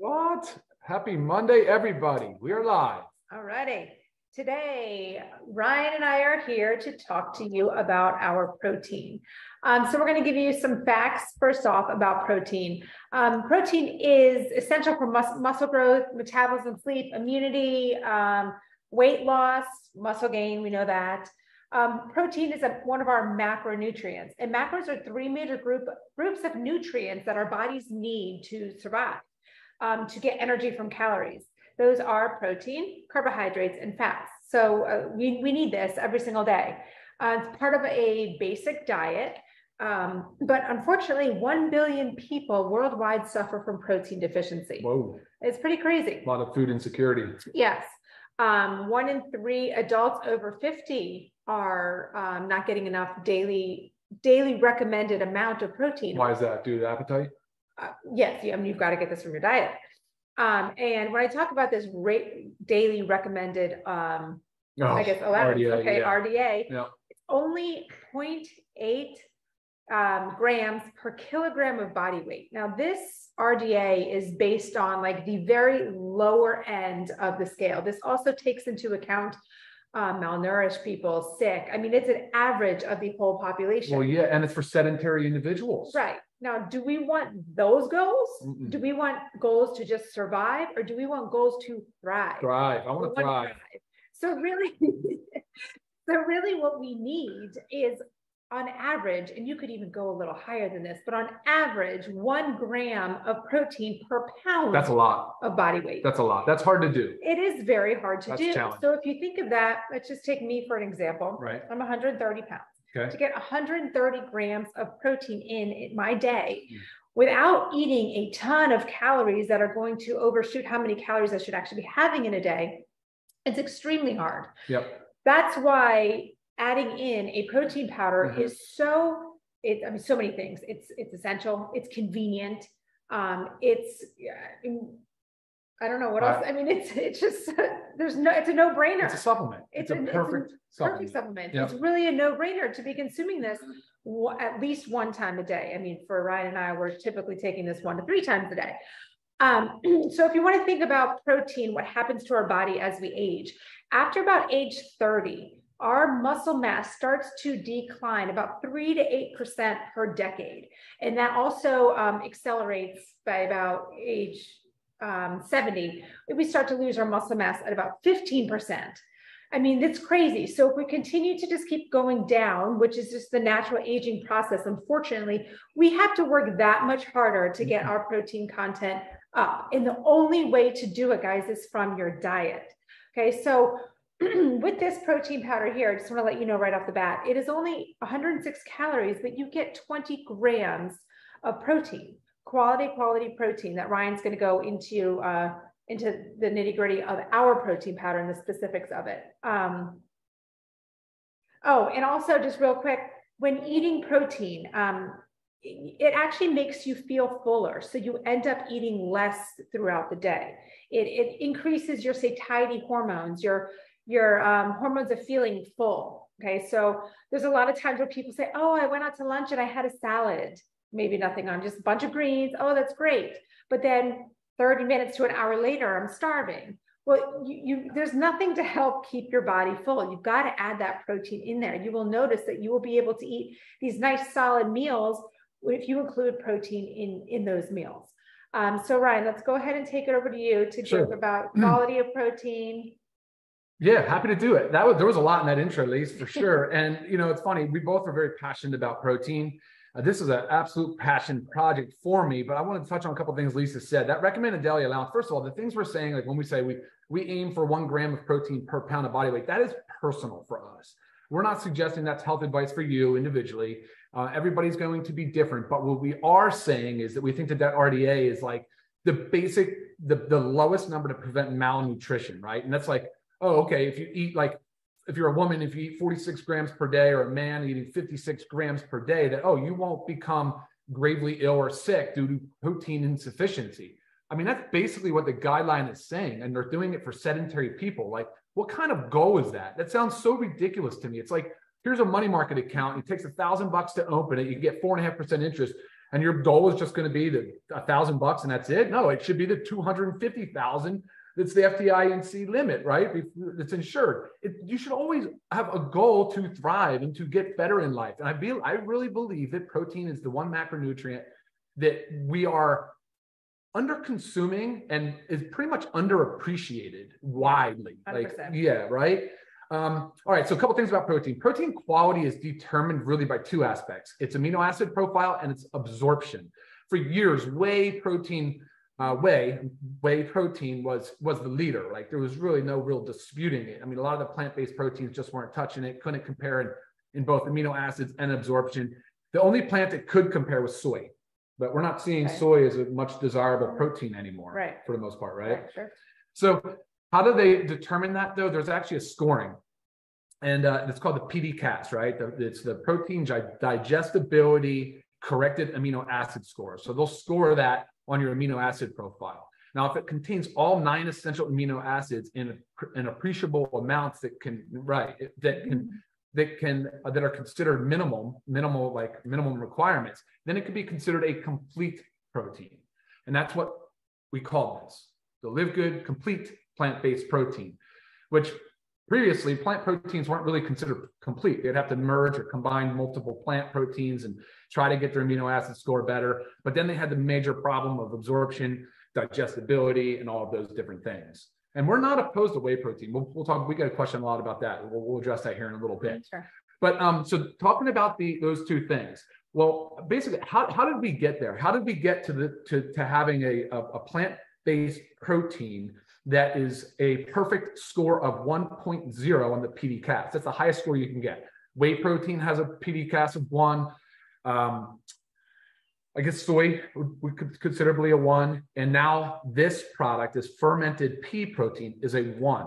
What? Happy Monday, everybody. We are live. All righty. Today, Ryan and I are here to talk to you about our protein. So we're going to give you some facts first off about protein. Protein is essential for muscle growth, metabolism, sleep, immunity, weight loss, muscle gain. We know that. Protein is one of our macronutrients, and macros are three major groups of nutrients that our bodies need to survive, to get energy from calories. Those are protein, carbohydrates, and fats. So we need this every single day. It's part of a basic diet, but unfortunately, 1 billion people worldwide suffer from protein deficiency. Whoa. It's pretty crazy. A lot of food insecurity. Yes. 1 in 3 adults over 50 are not getting enough daily recommended amount of protein. Why is that? Due to appetite? Yes, you've got to get this from your diet. And when I talk about this daily recommended, I guess allowance, RDA, okay, yeah. RDA, Yeah. it's only 0.8 grams per kilogram of body weight. Now, this RDA is based on like the very lower end of the scale. This also takes into account malnourished people, sick. I mean, it's an average of the whole population. Well, yeah, and it's for sedentary individuals. Right. Now, do we want those goals? Do we want goals to just survive, or do we want goals to thrive? Thrive. I want to thrive. So really, what we need is, on average, and you could even go a little higher than this, but on average, 1 gram of protein per pound. That's a lot of body weight. That's a lot. That's hard to do. It is very hard to do. Challenging. So if you think of that, let's just take me for an example. Right. I'm 130 pounds. Okay. To get 130 grams of protein in my day without eating a ton of calories that are going to overshoot how many calories I should actually be having in a day, it's extremely hard. Yep. That's why adding in a protein powder is so many things. It's essential. It's convenient. I don't know what else. I mean, it's just, it's a no-brainer. It's a supplement. It's a perfect supplement. Yep. It's really a no-brainer to be consuming this at least 1 time a day. I mean, for Ryan and I, we're typically taking this 1 to 3 times a day. So if you want to think about protein, what happens to our body as we age, after about age 30, our muscle mass starts to decline about 3 to 8% per decade. And that also accelerates by about age 70. We start to lose our muscle mass at about 15%. I mean, that's crazy. So if we continue to just keep going down, which is just the natural aging process, unfortunately, we have to work that much harder to get our protein content up. And the only way to do it, guys, is from your diet. Okay, so with this protein powder here, I just want to let you know right off the bat, it is only 106 calories, but you get 20 grams of protein, quality protein that Ryan's going to go into the nitty-gritty of our protein powder and the specifics of it. And also just real quick, when eating protein, it actually makes you feel fuller. So you end up eating less throughout the day. It increases your satiety hormones, your hormones of feeling full. Okay. So there's a lot of times where people say, oh, I went out to lunch and I had a salad, maybe nothing on, just a bunch of greens. Oh, that's great. But then 30 minutes to an hour later, I'm starving. Well, there's nothing to help keep your body full. You've got to add that protein in there. You will notice that you will be able to eat these nice solid meals if you include protein in those meals. So Ryan, let's go ahead and take it over to you to talk about quality of protein. Yeah, happy to do it. There was a lot in that intro, Lise, for sure. And it's funny, we both are very passionate about protein. This is an absolute passion project for me, but I wanted to touch on a couple of things Lisa said. That recommended daily allowance, first of all, the things we're saying, like when we say we aim for 1 gram of protein per pound of body weight, that is personal for us. We're not suggesting that's health advice for you individually. Everybody's going to be different, but what we are saying is that we think that RDA is like the basic, the lowest number to prevent malnutrition, right? And that's like, oh, okay, if you eat if you're a woman, if you eat 46 grams per day, or a man eating 56 grams per day, that, oh, you won't become gravely ill or sick due to protein insufficiency. I mean, that's basically what the guideline is saying. And they're doing it for sedentary people. Like, what kind of goal is that? That sounds so ridiculous to me. It's like, here's a money market account. It takes $1,000 to open it. You get 4.5% interest. and your goal is just going to be the $1,000 and that's it. No, it should be the 250,000. That's the FDIC limit, right? It's insured. You should always have a goal to thrive and to get better in life. And I really believe that protein is the one macronutrient that we are under consuming and is pretty much underappreciated widely. 100%. Like, yeah, right. All right. So a couple things about protein. Protein quality is determined really by two aspects: its amino acid profile and its absorption. For years, whey protein was the leader. Like, there was really no real disputing it. I mean, a lot of the plant-based proteins just weren't touching it, couldn't compare in both amino acids and absorption. The only plant that could compare was soy, but we're not seeing soy as a much desirable protein anymore, for the most part, right? Sure. So how do they determine that, though? There's actually a scoring, and it's called the PDCAAS, right? It's the protein digestibility corrected amino acid score. So they'll score that on your amino acid profile. Now, if it contains all 9 essential amino acids in appreciable amounts that are considered minimum requirements, then it could be considered a complete protein. And that's what we call this, the LiveGood complete plant-based protein, which previously plant proteins weren't really considered complete. They'd have to merge or combine multiple plant proteins and try to get their amino acid score better. But then they had the major problem of absorption, digestibility, and all of those different things. And we're not opposed to whey protein. We'll talk. We got a question a lot about that. We'll address that here in a little bit. Sure. But so talking about those two things. Well, basically, how did we get there? How did we get to having a plant-based protein that is a perfect score of 1.0 on the PDCAAS? That's the highest score you can get. Whey protein has a PDCAAS of 1. I guess soy would considerably a 1. And now this product, this fermented pea protein, is a 1.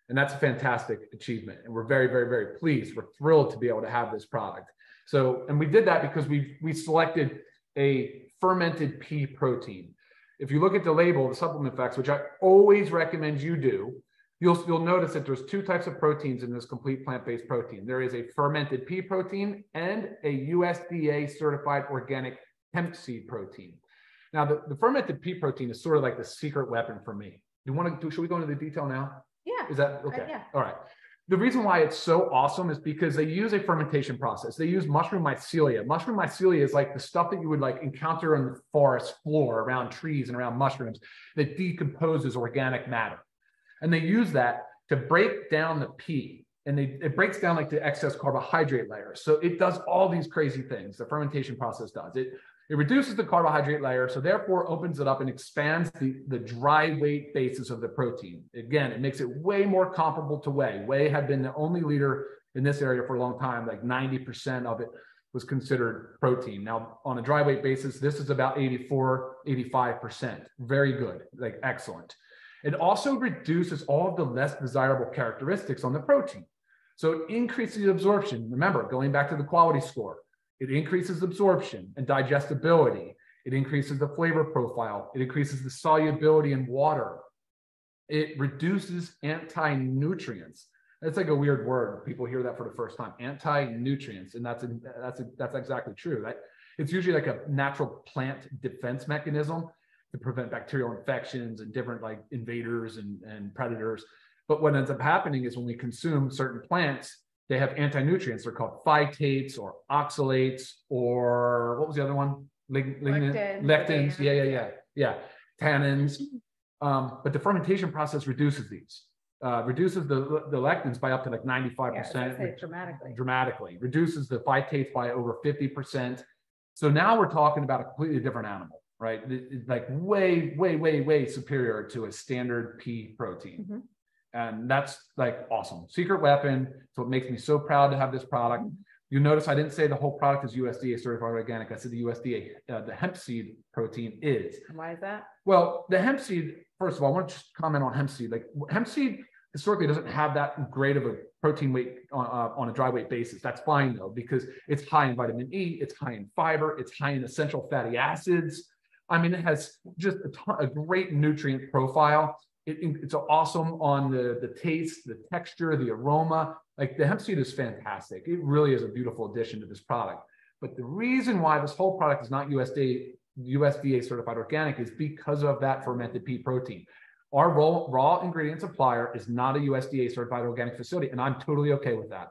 And that's a fantastic achievement. And we're very, very, very pleased. We're thrilled to be able to have this product. So, and we did that because we selected a fermented pea protein. If you look at the label, the supplement facts, which I always recommend you do, you'll notice that there's 2 types of proteins in this complete plant-based protein. There is a fermented pea protein and a USDA certified organic hemp seed protein. Now, the fermented pea protein is sort of like the secret weapon for me. Should we go into the detail now? Yeah. Is that okay? Yeah. All right. The reason why it's so awesome is because they use a fermentation process. They use mushroom mycelia. Mushroom mycelia is like the stuff that you would like encounter on the forest floor around trees and around mushrooms that decomposes organic matter. And they use that to break down the pea. And it breaks down like the excess carbohydrate layer. So it does all these crazy things. The fermentation process does. It reduces the carbohydrate layer, so therefore opens it up and expands the dry weight basis of the protein. Again, it makes it way more comparable to whey. Whey had been the only leader in this area for a long time. Like 90% of it was considered protein. Now, on a dry weight basis, this is about 84, 85%. Very good, like excellent. It also reduces all of the less desirable characteristics on the protein. So it increases absorption. Remember, going back to the quality score, it increases absorption and digestibility. It increases the flavor profile. It increases the solubility in water. It reduces anti-nutrients. That's like a weird word. People hear that for the first time. Anti-nutrients, and that's exactly true. Right? It's usually like a natural plant defense mechanism to prevent bacterial infections and different like invaders and predators. But what ends up happening is when we consume certain plants, they have anti-nutrients. They're called phytates or oxalates, or what was the other one? Lectins. Yeah. Tannins. But the fermentation process reduces these. Reduces the lectins by up to like 95%. Dramatically. Reduces the phytates by over 50%. So now we're talking about a completely different animal, right? It's like way superior to a standard pea protein. Mm-hmm. And that's like awesome. Secret weapon. So it makes me so proud to have this product. You notice I didn't say the whole product is USDA certified organic. I said the USDA, the hemp seed protein is. Why is that? Well, the hemp seed, first of all, I want to just comment on hemp seed. Like hemp seed historically doesn't have that great of a protein weight on a dry weight basis. That's fine though, because it's high in vitamin E, it's high in fiber, it's high in essential fatty acids. I mean, it has just a great nutrient profile. It's awesome on the taste, the texture, the aroma. Like the hemp seed is fantastic. It really is a beautiful addition to this product. But the reason why this whole product is not USDA certified organic is because of that fermented pea protein. Our raw ingredient supplier is not a USDA certified organic facility, and I'm totally okay with that.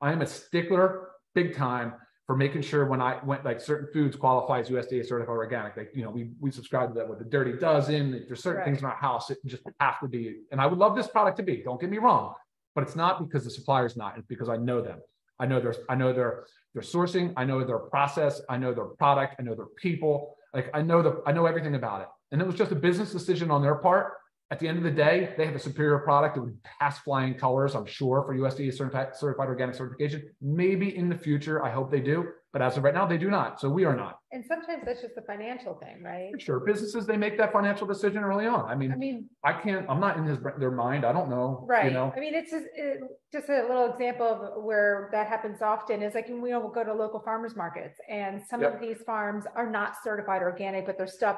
I am a stickler big time for making sure when I went, like, certain foods qualify as USDA certified organic. Like, you know, we subscribe to that with the Dirty Dozen. There's certain things in our house that just have to be, and I would love this product to be, don't get me wrong, but it's not because the supplier's not, it's because I know them. I know their sourcing, I know their process, I know their product, I know their people, like I know everything about it. And it was just a business decision on their part. At the end of the day, they have a superior product that would pass flying colors, I'm sure, for USDA certified organic certification. Maybe in the future, I hope they do. But as of right now, they do not. So we are not. And sometimes that's just a financial thing, right? For sure. Businesses, they make that financial decision early on. I mean, I'm not in their mind. I don't know. Right. You know? I mean, it's just a little example of where that happens often is like, we'll go to local farmers markets, and some of these farms are not certified organic, but their stuff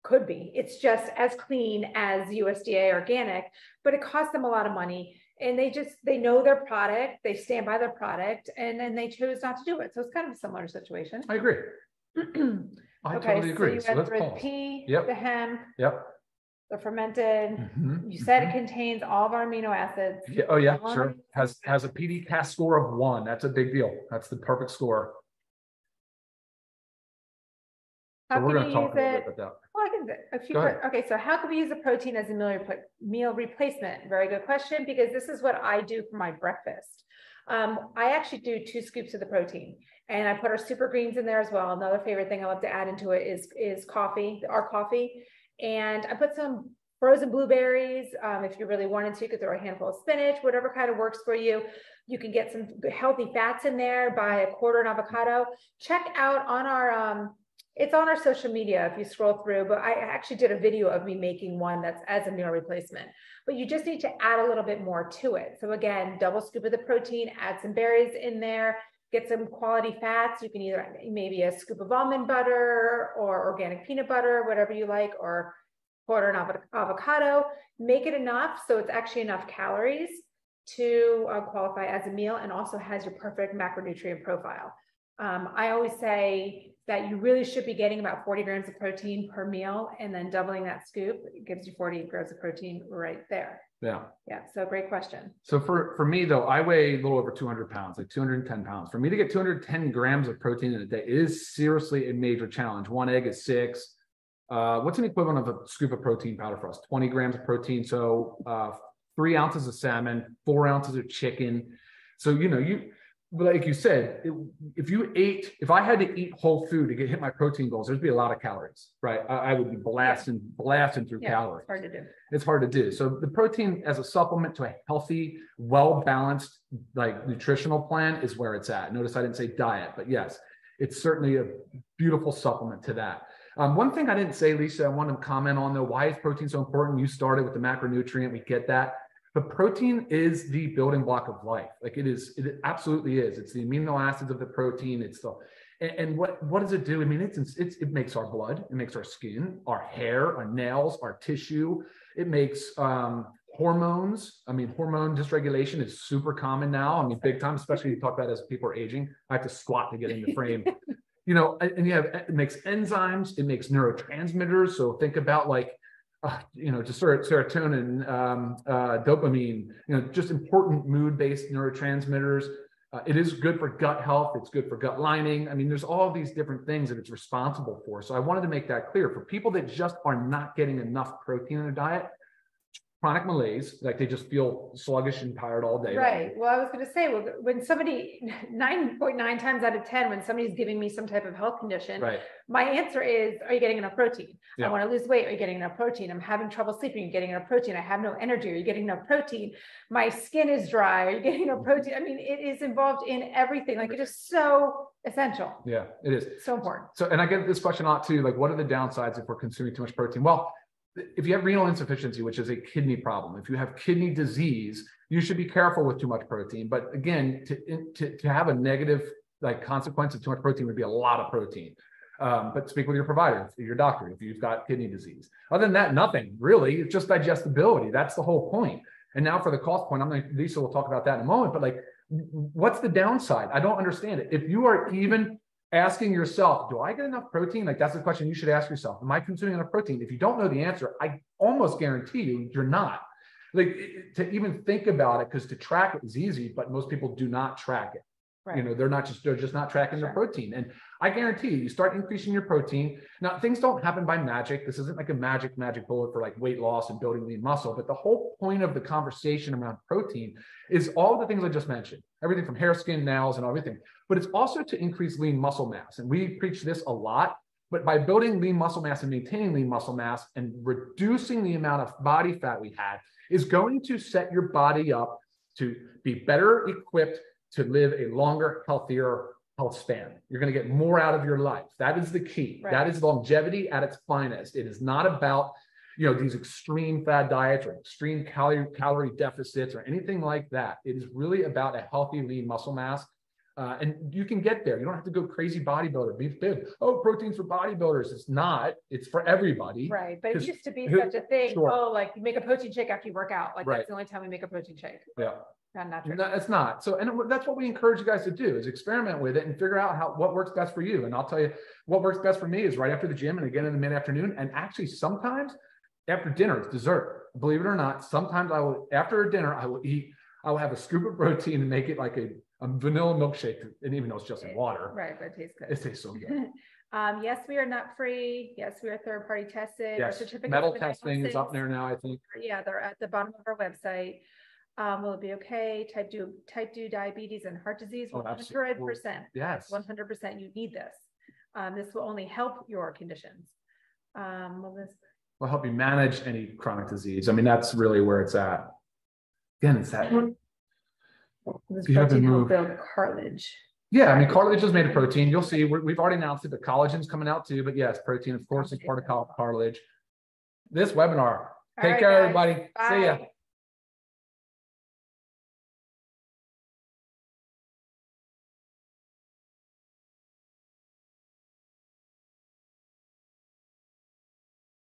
could be. It's just as clean as USDA organic, but it costs them a lot of money. And they know their product, they stand by their product, and then they chose not to do it. So it's kind of a similar situation. I agree. I totally agree. So you went through the pea, the hemp, the fermented. You said it contains all of our amino acids. Yeah. Oh yeah, sure. Has a PDCAAS score of 1. That's a big deal. That's the perfect score. So we're going to talk a little bit about that. Well, I can okay, so how can we use a protein as a meal replacement? Very good question, because this is what I do for my breakfast. I actually do 2 scoops of the protein, and I put our super greens in there as well. Another favorite thing I love to add into it is coffee, our coffee. And I put some frozen blueberries. If you really wanted to, you could throw a handful of spinach, whatever kind of works for you. You can get some healthy fats in there, buy a quarter an avocado. Check out on our, it's on our social media if you scroll through, but I actually did a video of me making one that's as a meal replacement, but you just need to add a little bit more to it. So again, double scoop of the protein, add some berries in there, get some quality fats. You can either maybe a scoop of almond butter or organic peanut butter, whatever you like, or quarter an avocado. Make it enough so it's actually enough calories to qualify as a meal, and also has your perfect macronutrient profile. I always say that you really should be getting about 40 grams of protein per meal, and then doubling that scoop, it gives you 40 grams of protein right there. Yeah. Yeah. So great question. So for me though, I weigh a little over 200 pounds, like 210 pounds. For me to get 210 grams of protein in a day is seriously a major challenge. 1 egg is 6. What's an equivalent of a scoop of protein powder for us? 20 grams of protein. So 3 ounces of salmon, 4 ounces of chicken. So, you know, like you said, if I had to eat whole food to hit my protein goals, there'd be a lot of calories, right? I would be blasting through calories. It's hard to do. It's hard to do. So the protein as a supplement to a healthy, well-balanced, like nutritional plan is where it's at. Notice I didn't say diet, but yes, it's certainly a beautiful supplement to that. One thing I didn't say, Lisa, I want to comment on though, why is protein so important? You started with the macronutrient, we get that. But protein is the building block of life. Like it absolutely is. It's the amino acids of the protein. It's and what does it do? I mean, it makes our blood, it makes our skin, our hair, our nails, our tissue. It makes hormones. I mean, hormone dysregulation is super common now. I mean, big time, especially you talk about as people are aging. I have to squat to get in the frame. You know, and it makes enzymes, it makes neurotransmitters. So think about like, you know, just serotonin, dopamine, you know, just important mood-based neurotransmitters. It is good for gut health. It's good for gut lining. I mean, there's all these different things that it's responsible for. So I wanted to make that clear for people that just are not getting enough protein in their diet. Chronic malaise, like they just feel sluggish and tired all day. Right. Well, I was going to say, well, when somebody 9.9 times out of 10, when somebody's giving me some type of health condition, my answer is, are you getting enough protein? I want to lose weight. Are you getting enough protein? I'm having trouble sleeping. Are you getting enough protein? I have no energy. Are you getting enough protein? My skin is dry. Are you getting enough protein? I mean, it is involved in everything. Like it is so essential. Yeah, it is. So important. So, and I get this question a lot too, like what are the downsides if we're consuming too much protein? Well, if you have renal insufficiency, which is a kidney problem, if you have kidney disease, you should be careful with too much protein. But again, to have a negative like consequence of too much protein would be a lot of protein. But speak with your provider, your doctor, if you've got kidney disease. Other than that, nothing really. It's just digestibility. That's the whole point. And now for the cost point, Lisa will talk about that in a moment. But like, what's the downside? I don't understand it. If you are even asking yourself, do I get enough protein? Like that's the question you should ask yourself. Am I consuming enough protein? If you don't know the answer, I almost guarantee you're not. Like to even think about it, because to track it is easy, but most people do not track it. Right. You know, they're just not tracking their protein. And I guarantee you start increasing your protein. Now, things don't happen by magic. This isn't like a magic bullet for like weight loss and building lean muscle. But the whole point of the conversation around protein is all the things I just mentioned, everything from hair, skin, nails, and everything. But it's also to increase lean muscle mass. And we preach this a lot. But by building lean muscle mass and maintaining lean muscle mass and reducing the amount of body fat we had is going to set your body up to be better equipped to live a longer, healthier health span. You're going to get more out of your life. That is the key. Right. That is longevity at its finest. It is not about, you know, these extreme fad diets or extreme calorie deficits or anything like that. It is really about a healthy lean muscle mass. And you can get there. You don't have to go crazy bodybuilder, be big. Oh, protein's for bodybuilders. It's not. It's for everybody. Right. But it used to be such a thing. Sure. Oh, like you make a protein shake after you work out. Like right. That's the only time we make a protein shake. Yeah. Not true. No, it's not. So, and that's what we encourage you guys to do is experiment with it and figure out what works best for you. And I'll tell you what works best for me is right after the gym and again in the mid-afternoon. And actually sometimes after dinner, it's dessert. Believe it or not, sometimes after dinner, I will have a scoop of protein and make it like a vanilla milkshake. And even though it's just in water. Right, but it tastes good. It tastes so good. Yes, we are nut free. Yes, we are third party tested. Yes, certificate metal testing is up there now, I think. Yeah, they're at the bottom of our website. Will it be okay? Type 2 diabetes and heart disease, 100%. Yes. 100% you need this. This will only help your conditions. Will help you manage any chronic disease. I mean, that's really where it's at. Again, it's that. This protein will build cartilage. Yeah, I mean, cartilage is made of protein. You'll see, we've already announced it, but collagen's coming out too. But yes, protein, of course, is part of cartilage. This webinar. Take care, everybody. Bye. See ya.